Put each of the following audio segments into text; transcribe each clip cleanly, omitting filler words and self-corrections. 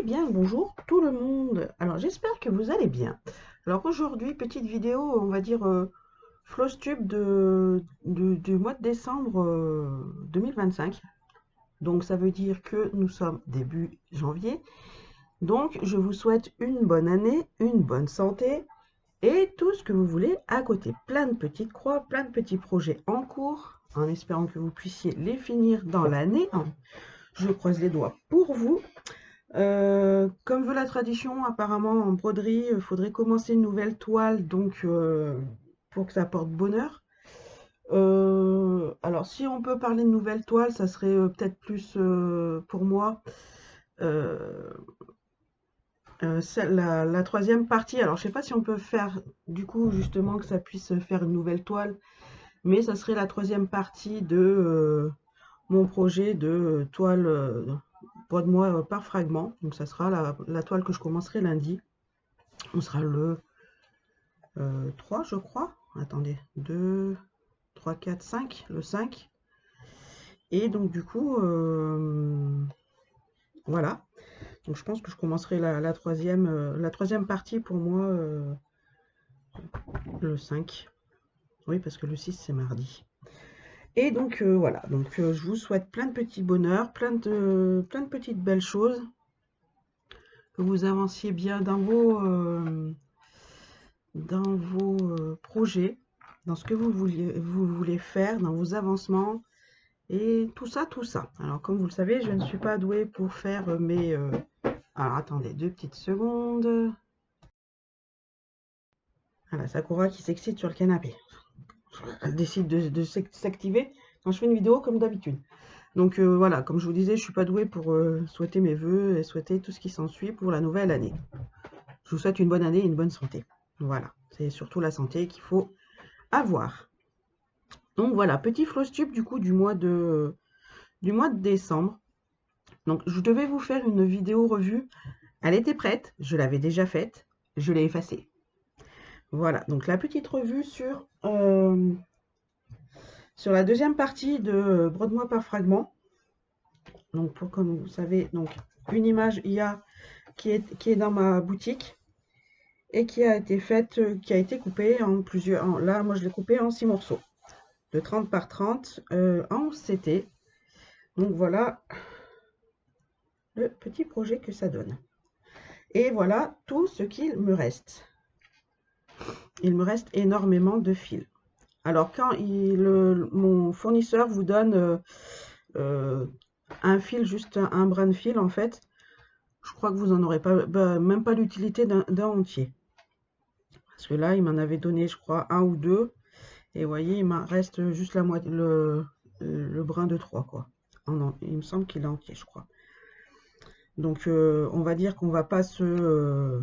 bien, bonjour tout le monde. Alors j'espère que vous allez bien. Alors aujourd'hui, petite vidéo, on va dire Flosstube du mois de décembre 2025. Donc ça veut dire que nous sommes début janvier. Donc je vous souhaite une bonne année, une bonne santé et tout ce que vous voulez à côté. Plein de petites croix, plein de petits projets en cours, en espérant que vous puissiez les finir dans l'année. Je croise les doigts pour vous. Comme veut la tradition, apparemment en broderie, il faudrait commencer une nouvelle toile, donc pour que ça porte bonheur. Alors si on peut parler de nouvelle toile, ça serait peut-être plus pour moi euh, la troisième partie. Alors je sais pas si on peut faire du coup justement que ça puisse faire une nouvelle toile, mais ça serait la troisième partie de mon projet de toile brode-moi par fragment. Donc ça sera la toile que je commencerai lundi. On sera le 3 je crois. Attendez, 2, 3, 4, 5, le 5. Et donc du coup, voilà. Donc je pense que je commencerai la troisième partie pour moi le 5. Oui, parce que le 6 c'est mardi. Et donc voilà, donc je vous souhaite plein de petits bonheurs, plein de petites belles choses, que vous avanciez bien dans vos projets, dans ce que vous voulez faire, dans vos avancements, et tout ça, tout ça. Alors comme vous le savez, je ne suis pas douée pour faire mes... Alors attendez, 2 petites secondes. Voilà, Sakura qui s'excite sur le canapé. Elle décide de s'activer quand je fais une vidéo comme d'habitude. Donc voilà, comme je vous disais, je suis pas douée pour souhaiter mes vœux et souhaiter tout ce qui s'ensuit pour la nouvelle année. Je vous souhaite une bonne année et une bonne santé. Voilà, c'est surtout la santé qu'il faut avoir. Donc voilà, petit Flosstube du coup du mois de décembre. Donc je devais vous faire une vidéo revue. Elle était prête, je l'avais déjà faite, je l'ai effacée. Voilà, donc la petite revue sur la deuxième partie de Brode-moi par fragment. Donc comme vous savez, donc une image IA qui est dans ma boutique et qui a été faite, qui a été coupée en plusieurs. Là, moi je l'ai coupée en 6 morceaux de 30 par 30 en CT. Donc voilà le petit projet que ça donne. Et voilà tout ce qu'il me reste. Il me reste énormément de fils. Alors quand mon fournisseur vous donne un fil, juste un brin de fil en fait, je crois que vous n'en aurez pas, même pas l'utilité d'un entier. Parce que là, il m'en avait donné, je crois, un ou deux. Et vous voyez, il m'en reste juste la moitié, le brin de 3, quoi. Il me semble qu'il est entier, je crois. Donc, on va dire qu'on va pas se...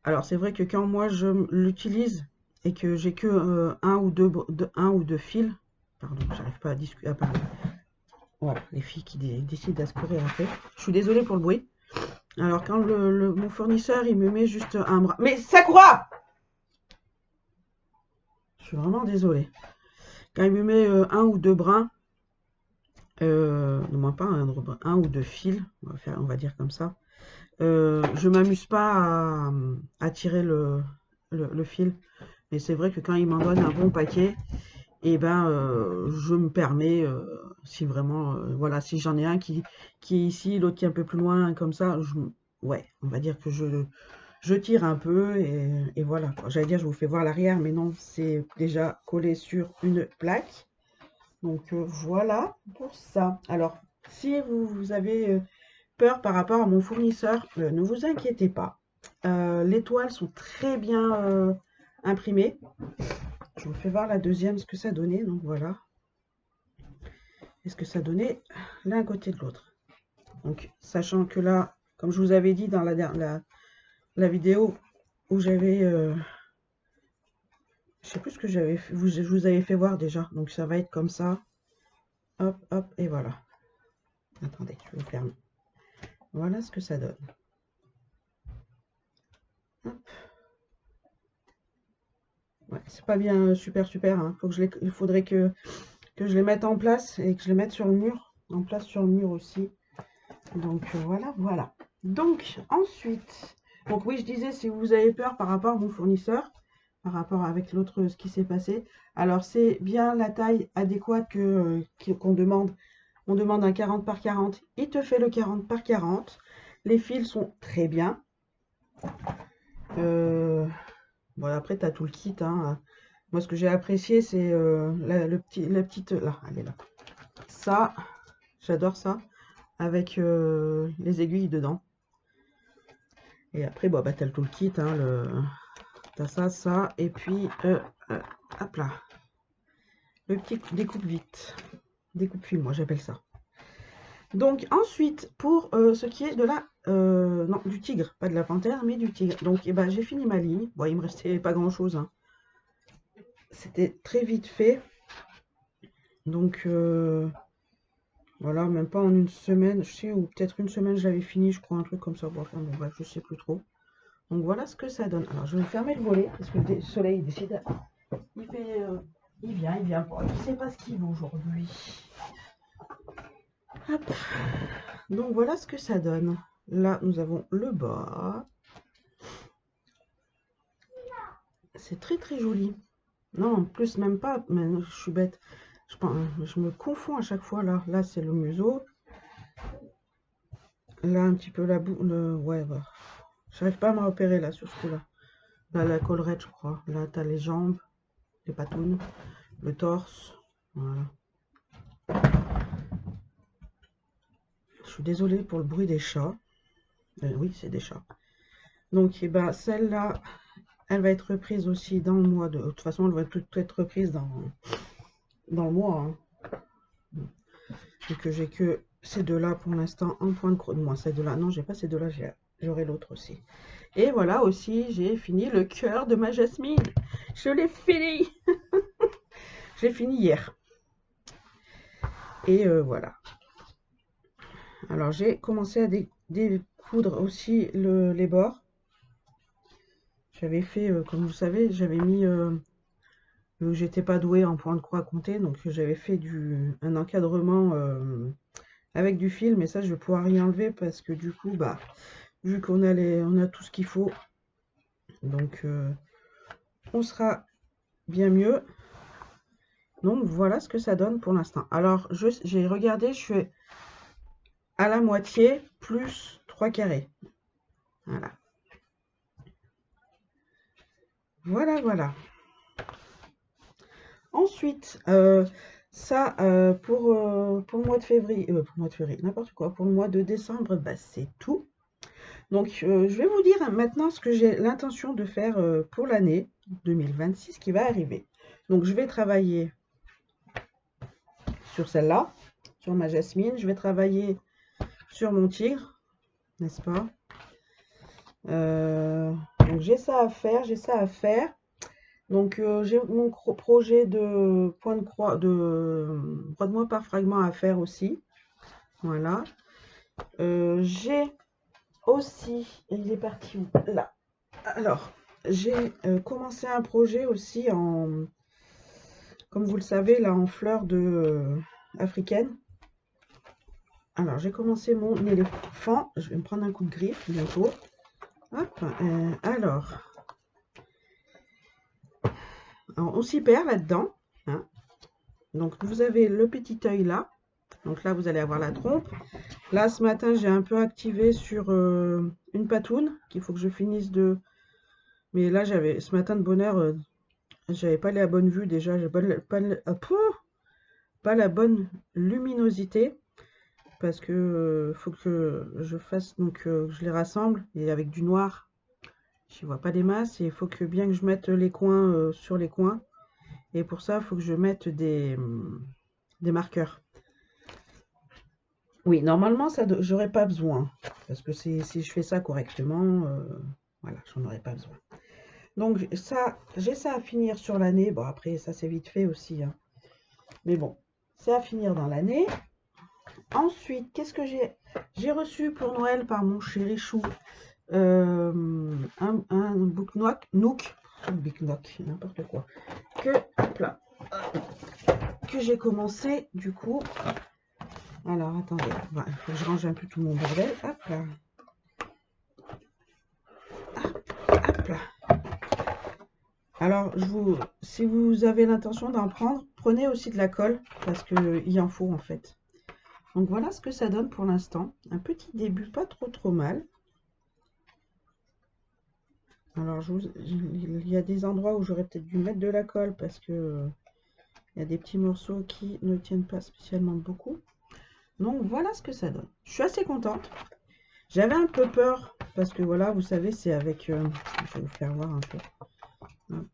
alors, c'est vrai que quand moi, je l'utilise et que j'ai que un ou deux fils, pardon, j'arrive pas à discuter, à parler. Voilà, les filles qui décident à se courir après. Je suis désolée pour le bruit. Alors, quand mon fournisseur, il me met juste un bras... Mais Sakura! Je suis vraiment désolée. Quand il me met un ou deux brins, non moins pas un ou deux fils, on va dire comme ça, je m'amuse pas à tirer le fil. Mais c'est vrai que quand il m'en donne un bon paquet, et ben je me permets, si vraiment, voilà, si j'en ai un qui est ici, l'autre qui est un peu plus loin, comme ça, ouais, on va dire que je tire un peu et voilà. J'allais dire, je vous fais voir l'arrière, mais non, c'est déjà collé sur une plaque. Donc voilà pour ça. Alors, si vous avez peur par rapport à mon fournisseur, ne vous inquiétez pas. Les toiles sont très bien imprimées. Je vous fais voir la deuxième, ce que ça donnait. Donc voilà. Et ce que ça donnait l'un à côté de l'autre. Donc, sachant que là, comme je vous avais dit dans la vidéo où j'avais... je sais plus ce que je vous avais fait voir déjà. Donc ça va être comme ça. Hop, hop, et voilà. Attendez, je vais vous fermer. Voilà ce que ça donne. Hop. Ouais, c'est pas bien super super. Hein. Il faudrait que je les mette en place et que je les mette sur le mur. En place sur le mur aussi. Donc voilà, voilà. Donc ensuite, donc oui, je disais, si vous avez peur par rapport à mon fournisseur, par rapport avec l'autre, ce qui s'est passé, alors c'est bien la taille adéquate qu'on demande. On demande un 40 par 40, il te fait le 40 par 40. Les fils sont très bien. Bon, après, tu as tout le kit, hein. Moi, ce que j'ai apprécié, c'est la petite... Là, elle est là. Ça, j'adore ça. Avec les aiguilles dedans. Et après, bon, bah, tu as tout le kit, hein, t'as ça, ça, et puis, hop là, le petit découpe vite, découpe fil, moi j'appelle ça. Donc ensuite, pour ce qui est de la, non, du tigre, pas de la panthère, mais du tigre. Donc, eh ben, j'ai fini ma ligne. Bon, il me restait pas grand chose, hein. C'était très vite fait. Donc, voilà, même pas en une semaine, je sais, ou peut-être une semaine, j'avais fini, je crois, un truc comme ça. Bon, enfin, bon, bref, je sais plus trop. Donc voilà ce que ça donne. Alors je vais fermer le volet parce que le soleil décide. Il fait, il vient pas. Je sais pas ce qu'il veut aujourd'hui. Hop. Donc voilà ce que ça donne. Là nous avons le bas. C'est très très joli. Non, en plus même pas. Mais je suis bête. Je me confonds à chaque fois là. Là c'est le museau. Là un petit peu la boue. Ouais, bah. J'arrive pas à me repérer là sur ce coup-là. Là la collerette je crois. Là t'as les jambes, les patounes, le torse. Voilà. Je suis désolée pour le bruit des chats. Oui, c'est des chats. Donc, eh ben, celle-là, elle va être reprise aussi dans le mois de... De toute façon, elle va tout être reprise dans le mois. Hein. Et que j'ai que ces deux-là pour l'instant en point de croix. Moi, ces deux-là. Non, j'ai pas ces deux-là, j'aurai l'autre aussi. Et voilà aussi, j'ai fini le cœur de ma Jasmine. Je l'ai fini. J'ai fini hier. Et voilà. Alors, j'ai commencé à découdre aussi les bords. J'avais fait, comme vous savez, j'avais mis... j'étais pas douée en point de croix à compter, donc j'avais fait un encadrement avec du fil, mais ça je vais pouvoir y enlever parce que du coup, bah, vu qu'on a on a tout ce qu'il faut, donc on sera bien mieux. Donc voilà ce que ça donne pour l'instant. Alors j'ai regardé, je suis à la moitié plus 3 carrés. Voilà. Voilà, voilà. Ensuite, ça, pour le mois de février, n'importe quoi, pour le mois de décembre, bah, c'est tout. Donc, je vais vous dire maintenant ce que j'ai l'intention de faire pour l'année 2026 qui va arriver. Donc, je vais travailler sur celle-là, sur ma Jasmine. Je vais travailler sur mon tigre, n'est-ce pas? Donc, j'ai ça à faire, j'ai ça à faire. Donc, j'ai mon projet de point de croix, de brode-moi par fragment à faire aussi. Voilà. J'ai aussi, il est parti où? Là. Alors, j'ai commencé un projet aussi comme vous le savez, là, en fleurs africaines. Alors, j'ai commencé mon éléphant. Je vais me prendre un coup de griffe bientôt. Hop, alors, on s'y perd là-dedans. Hein. Donc, vous avez le petit œil là. Donc là, vous allez avoir la trompe. Là, ce matin, j'ai un peu activé sur une patoune qu'il faut que je finisse de... Mais là, ce matin de bonne heure, j'avais pas la bonne vue déjà. J'ai pas la bonne luminosité. Parce que faut que je fasse, donc je les rassemble. Et avec du noir, je vois pas des masses. Et il faut que bien que je mette les coins sur les coins. Et pour ça, il faut que je mette des marqueurs. Oui, normalement, ça, j'aurais pas besoin. Parce que si je fais ça correctement, voilà, j'en aurais pas besoin. Donc, ça, j'ai ça à finir sur l'année. Bon, après, ça, c'est vite fait aussi. Hein. Mais bon, c'est à finir dans l'année. Ensuite, qu'est-ce que j'ai? J'ai reçu pour Noël par mon chéri chou un book Nook, Big Nook, n'importe quoi. Que, hop là, que j'ai commencé, du coup, Alors, attendez, il faut que je range un peu tout mon bordel. Hop là. Hop là. Alors, si vous avez l'intention d'en prendre, prenez aussi de la colle, parce qu'il en faut en fait. Donc voilà ce que ça donne pour l'instant. Un petit début, pas trop mal. Alors, il y a des endroits où j'aurais peut-être dû mettre de la colle, parce que il y a des petits morceaux qui ne tiennent pas spécialement beaucoup. Donc voilà ce que ça donne. Je suis assez contente. J'avais un peu peur, parce que voilà, vous savez, c'est avec... je vais vous faire voir un peu. Hop.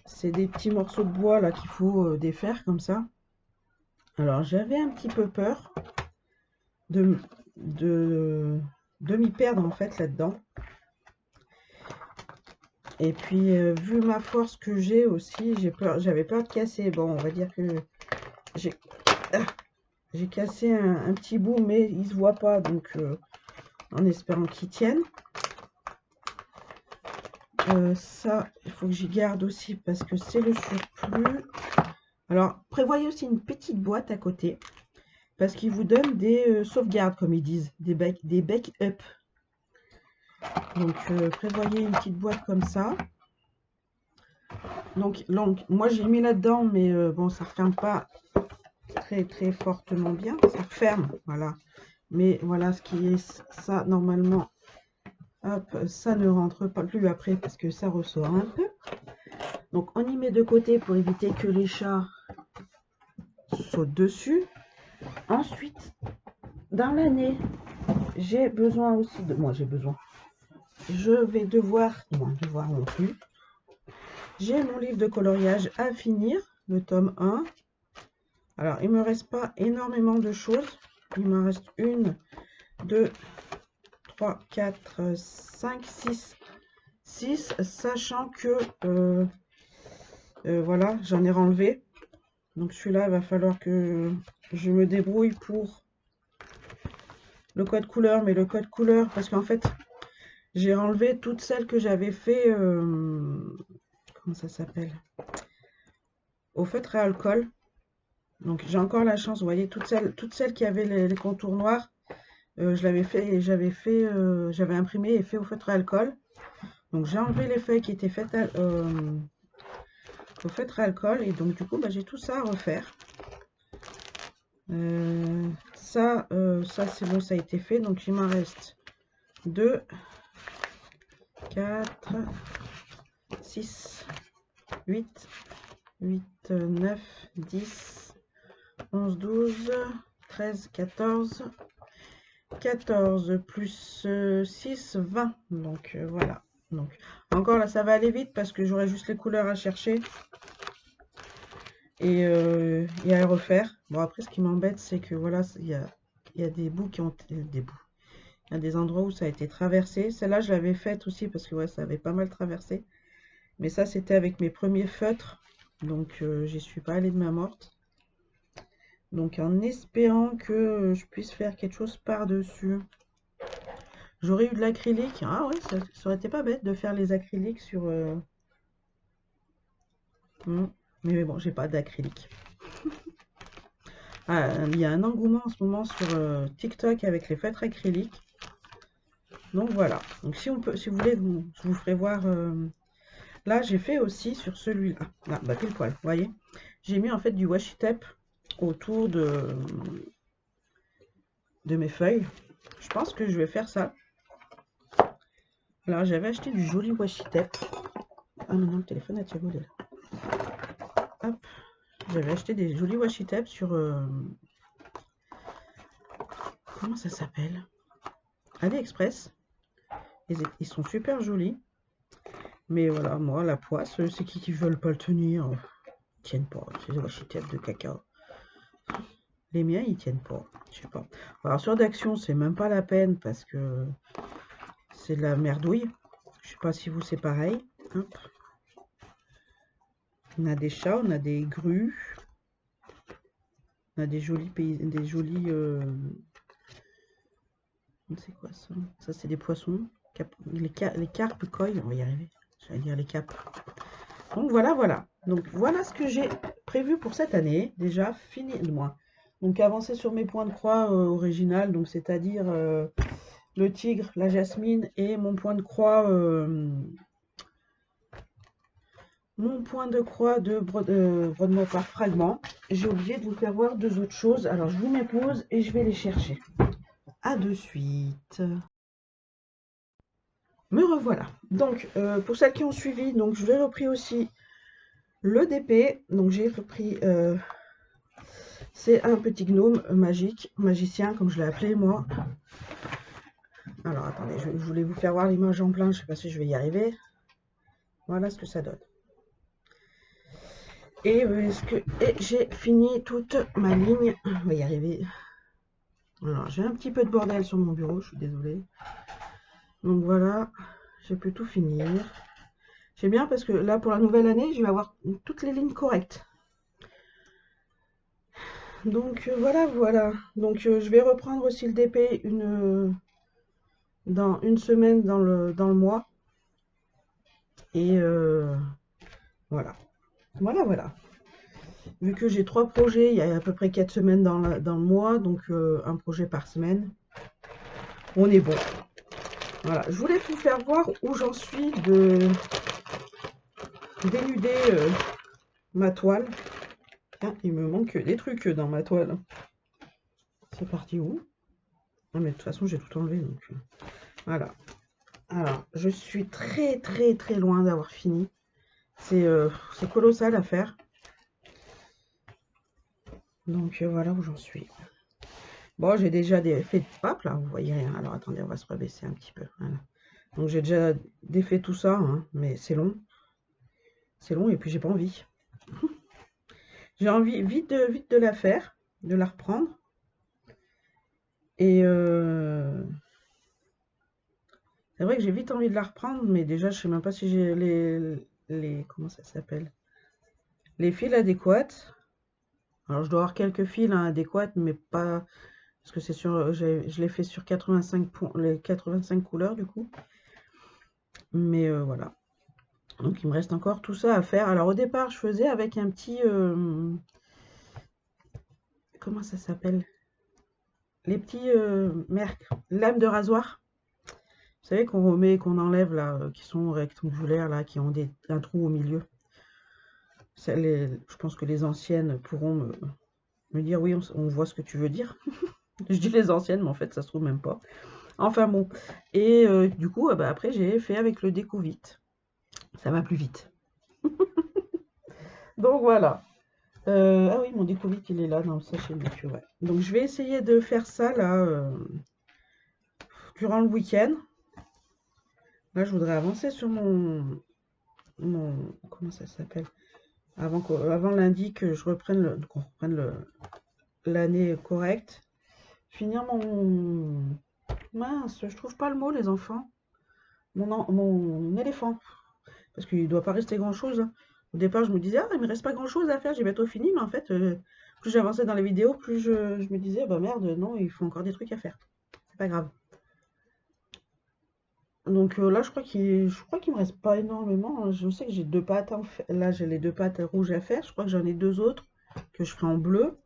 C'est des petits morceaux de bois là qu'il faut défaire comme ça. Alors j'avais un petit peu peur de m'y perdre en fait là-dedans. Et puis vu ma force que j'ai aussi, j'avais peur de casser. Bon, on va dire que j'ai cassé un petit bout, mais il se voit pas, donc en espérant qu'il tienne. Ça, il faut que j'y garde aussi parce que c'est le surplus. Alors, prévoyez aussi une petite boîte à côté parce qu'ils vous donnent des sauvegardes, comme ils disent, des backups. Donc, prévoyez une petite boîte comme ça. Donc moi, j'ai mis là-dedans, mais bon, ça ne referme pas très fortement bien. Ça referme, voilà. Mais voilà ce qui est ça, normalement. Hop, ça ne rentre pas plus après parce que ça ressort un peu. Donc on y met de côté pour éviter que les chats sautent dessus. Ensuite, dans l'année, j'ai besoin aussi de... Moi, j'ai besoin. Je vais devoir... Non, devoir non plus. J'ai mon livre de coloriage à finir, le tome 1. Alors, il me reste pas énormément de choses. Il me reste 1, 2, 3, 4, 5, 6, sachant que... voilà, j'en ai renlevé. Donc celui-là, il va falloir que je me débrouille pour le code couleur. Mais le code couleur, parce qu'en fait, j'ai enlevé toutes celles que j'avais fait... comment ça s'appelle? Au feutre à alcool. Donc j'ai encore la chance, vous voyez, toutes celles qui avaient les contours noirs, je l'avais fait, j'avais imprimé et fait au feutre à alcool. Donc j'ai enlevé les feuilles qui étaient faites au feutre à alcool et donc du coup bah, j'ai tout ça à refaire. Ça c'est bon, ça a été fait. Donc il m'en reste 2, 4, 6, 8, 9, 10, 11, 12, 13, 14, 14 plus 6, 20. Donc voilà. Donc encore là, ça va aller vite parce que j'aurai juste les couleurs à chercher et à refaire. Bon, après, ce qui m'embête, c'est que voilà, il y a des bouts qui ont des bouts. Il y a des endroits où ça a été traversé. Celle-là, je l'avais faite aussi parce que ouais, ça avait pas mal traversé. Mais ça, c'était avec mes premiers feutres. Donc, j'y suis pas allée de main morte. Donc, en espérant que je puisse faire quelque chose par-dessus. J'aurais eu de l'acrylique. Ah ouais, ça aurait été pas bête de faire les acryliques sur... Mais bon, j'ai pas d'acrylique. Ah, il y a un engouement en ce moment sur TikTok avec les feutres acryliques. Donc voilà. Donc si vous voulez, je vous ferai voir. Là, j'ai fait aussi sur celui-là. Ah, bah pile poil, vous voyez. J'ai mis en fait du washi tape autour de mes feuilles. Je pense que je vais faire ça. Alors j'avais acheté du joli washi tape. Ah non, le téléphone a tiré. Hop. J'avais acheté des jolis washi tape sur... comment ça s'appelle? AliExpress. Ils sont super jolis. Mais voilà, moi, la poisse, c'est qui veulent pas le tenir. Ils tiennent pas. C'est des washi tape de caca. Les miens, ils tiennent pas. Je sais pas. Alors sur d'action, c'est même pas la peine parce que c'est de la merdouille. Je sais pas si vous c'est pareil. Hop. On a des chats, on a des grues. On a des jolis pays, des jolis... c'est quoi ça? Ça c'est des poissons. Les carpes koi, on va y arriver. J'allais dire les capes. Donc voilà. Donc voilà ce que j'ai prévu pour cette année. Déjà fini, moi. Donc avancer sur mes points de croix original, donc c'est-à-dire le tigre, la jasmine et mon point de croix de brodement par fragment. J'ai oublié de vous faire voir deux autres choses. Alors je vous mets pause et je vais les chercher. À de suite. Me revoilà. Donc pour celles qui ont suivi, donc je vais repris aussi le DP. Donc j'ai repris c'est un petit gnome magique, magicien comme je l'ai appelé moi. Alors attendez, je voulais vous faire voir l'image en plein, je sais pas si je vais y arriver. Voilà ce que ça donne. Et, j'ai fini toute ma ligne. On va y arriver. Alors j'ai un petit peu de bordel sur mon bureau, je suis désolée. Donc voilà, j'ai pu tout finir. C'est bien parce que là pour la nouvelle année, je vais avoir toutes les lignes correctes. Donc voilà. Donc je vais reprendre aussi le DP dans une semaine dans le mois. Et voilà. Voilà. Vu que j'ai 3 projets, il y a à peu près 4 semaines dans le mois, donc un projet par semaine. On est bon. Voilà. Je voulais vous faire voir où j'en suis de dénuder ma toile. Tiens, il me manque des trucs dans ma toile. C'est parti où? Ah mais de toute façon j'ai tout enlevé donc voilà. Alors je suis très loin d'avoir fini. C'est colossal à faire. Donc voilà où j'en suis. Bon, j'ai déjà fait de pape là, vous voyez rien. Alors attendez, on va se rebaisser un petit peu. Voilà. Donc j'ai déjà défait tout ça, hein, mais c'est long. C'est long et puis j'ai pas envie. J'ai envie vite de la faire, de la reprendre. Et c'est vrai que j'ai vite envie de la reprendre, mais déjà je sais même pas si j'ai les comment ça s'appelle? Les fils adéquats. Alors je dois avoir quelques fils hein, adéquats, mais pas parce que c'est sur je l'ai fait sur 85 les 85 couleurs du coup. Mais voilà. Donc il me reste encore tout ça à faire. Alors au départ, je faisais avec un petit comment ça s'appelle? Les petits lames de rasoir. Vous savez qu'on remet, qu'on enlève là, qui sont rectangulaires là, qui ont un trou au milieu. Je pense que les anciennes pourront me dire oui, on voit ce que tu veux dire. Je dis les anciennes, mais en fait ça se trouve même pas. Enfin bon. Et du coup, bah, après j'ai fait avec le déco-vite. Ça va plus vite. Donc voilà. Ah oui, mon déco-vite il est là dans le sachet de nature. Ouais. Donc je vais essayer de faire ça là durant le week-end. Là je voudrais avancer sur mon comment ça s'appelle? Avant lundi que je reprenne qu'on reprenne l'année correcte. Finir mon mince, je trouve pas le mot les enfants. Mon éléphant. Parce qu'il doit pas rester grand chose. Hein. Au départ je me disais ah il me reste pas grand chose à faire, j'ai bientôt fini, mais en fait plus j'avançais dans les vidéos, plus je me disais bah merde non il faut encore des trucs à faire. C'est pas grave. Donc là je crois qu'il me reste pas énormément. Hein. Je sais que j'ai 2 pâtes là j'ai les 2 pâtes rouges à faire. Je crois que j'en ai 2 autres que je ferai en bleu.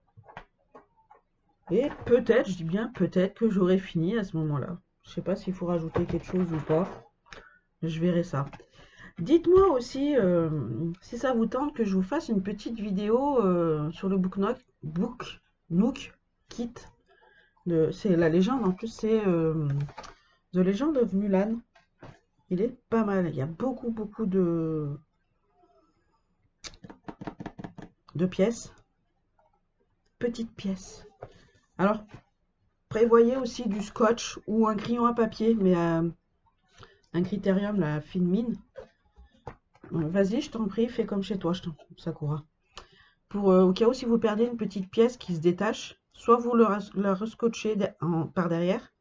Et peut-être, je dis bien peut-être que j'aurai fini à ce moment-là. Je sais pas s'il faut rajouter quelque chose ou pas. Je verrai ça. Dites-moi aussi si ça vous tente que je vous fasse une petite vidéo sur le Book Nook Kit. C'est la légende, en plus c'est The Legend of Mulan. Il est pas mal. Il y a beaucoup de pièces. Petites pièces. Alors, prévoyez aussi du scotch ou un crayon à papier, mais un critérium, la fine mine. Vas-y, je t'en prie, fais comme chez toi, Sakura. Pour, au cas où, si vous perdez une petite pièce qui se détache, soit vous la rescotchez par derrière,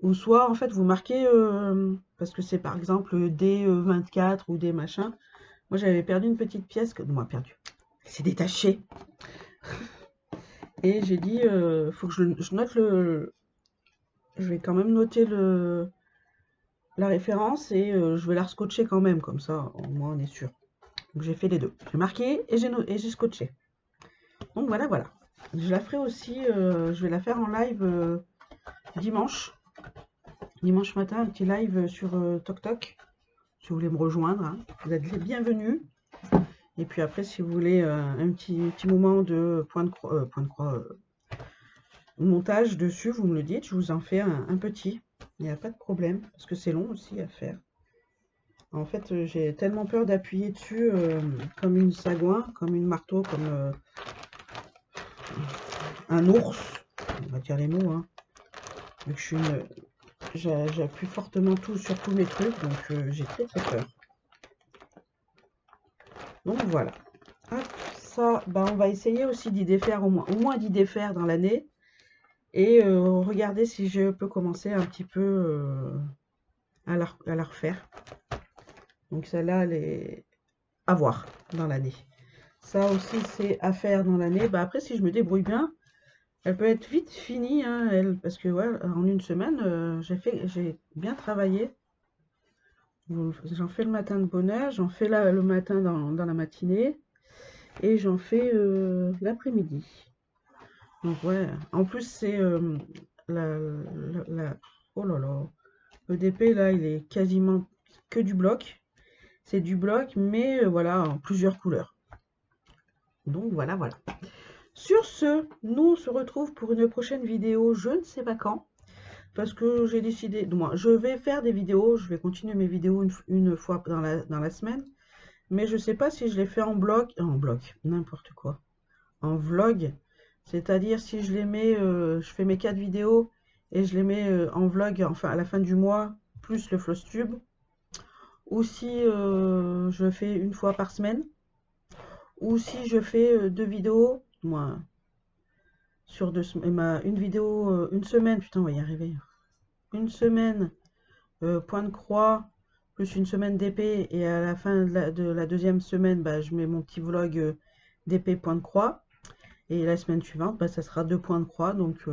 ou soit, en fait, vous marquez, parce que c'est par exemple D24 ou des machins. Moi, j'avais perdu une petite pièce, moi, perdu. C'est détaché. Et j'ai dit, faut que je note je vais quand même noter la référence et je vais la rescotcher quand même, comme ça, au moins on est sûr. Donc j'ai fait les deux. J'ai marqué et j'ai scotché. Donc voilà. Je la ferai aussi, je vais la faire en live dimanche. Dimanche matin, un petit live sur TokTok. Si vous voulez me rejoindre, hein. Vous êtes les bienvenus. Et puis après, si vous voulez un petit moment de point de croix, montage dessus, vous me le dites, je vous en fais un petit. Il n'y a pas de problème, parce que c'est long aussi à faire. En fait, j'ai tellement peur d'appuyer dessus comme une sagouin, comme une marteau, comme un ours. On va dire les mots, hein. Vu que je suis j'appuie fortement tout sur tous mes trucs, donc j'ai très peur. Donc voilà. Hop, ça, bah, on va essayer aussi d'y défaire au moins d'y défaire dans l'année. Et regarder si je peux commencer un petit peu à la refaire. Donc celle-là, elle est à voir dans l'année. Ça aussi, c'est à faire dans l'année. Bah, après, si je me débrouille bien, elle peut être vite finie, hein, elle, parce que ouais, en une semaine, j'ai bien travaillé. J'en fais le matin de bonne heure, j'en fais le matin dans la matinée, et j'en fais l'après-midi. Donc ouais, en plus c'est oh là là, le DP là, il est quasiment que du bloc. C'est du bloc, mais voilà, en plusieurs couleurs. Donc voilà, voilà. Sur ce, nous on se retrouve pour une prochaine vidéo, je ne sais pas quand, parce que j'ai décidé, moi, je vais faire des vidéos, je vais continuer mes vidéos une fois dans la semaine, mais je ne sais pas si je les fais en bloc, n'importe quoi, en vlog, c'est-à-dire si je les mets, je fais mes 4 vidéos et je les mets en vlog, enfin à la fin du mois, plus le Flosstube, ou si je fais une fois par semaine, ou si je fais 2 vidéos, moi, sur une vidéo, une semaine, putain, on va y arriver, une semaine, point de croix, plus une semaine d'épée, et à la fin de la deuxième semaine, bah, je mets mon petit vlog d'épée point de croix, et la semaine suivante, bah, ça sera 2 points de croix, donc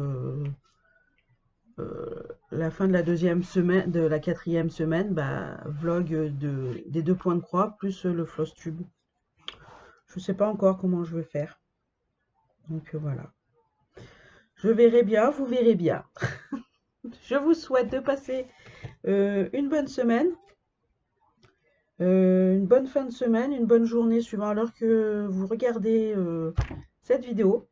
la fin de la deuxième semaine, de la quatrième semaine, bah, vlog des 2 points de croix, plus le Flosstube. Je sais pas encore comment je vais faire. Donc voilà. Je verrai bien, vous verrez bien. Je vous souhaite de passer une bonne semaine, une bonne fin de semaine, une bonne journée suivant l'heure que vous regardez cette vidéo.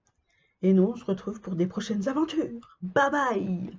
Et nous, on se retrouve pour des prochaines aventures. Bye bye!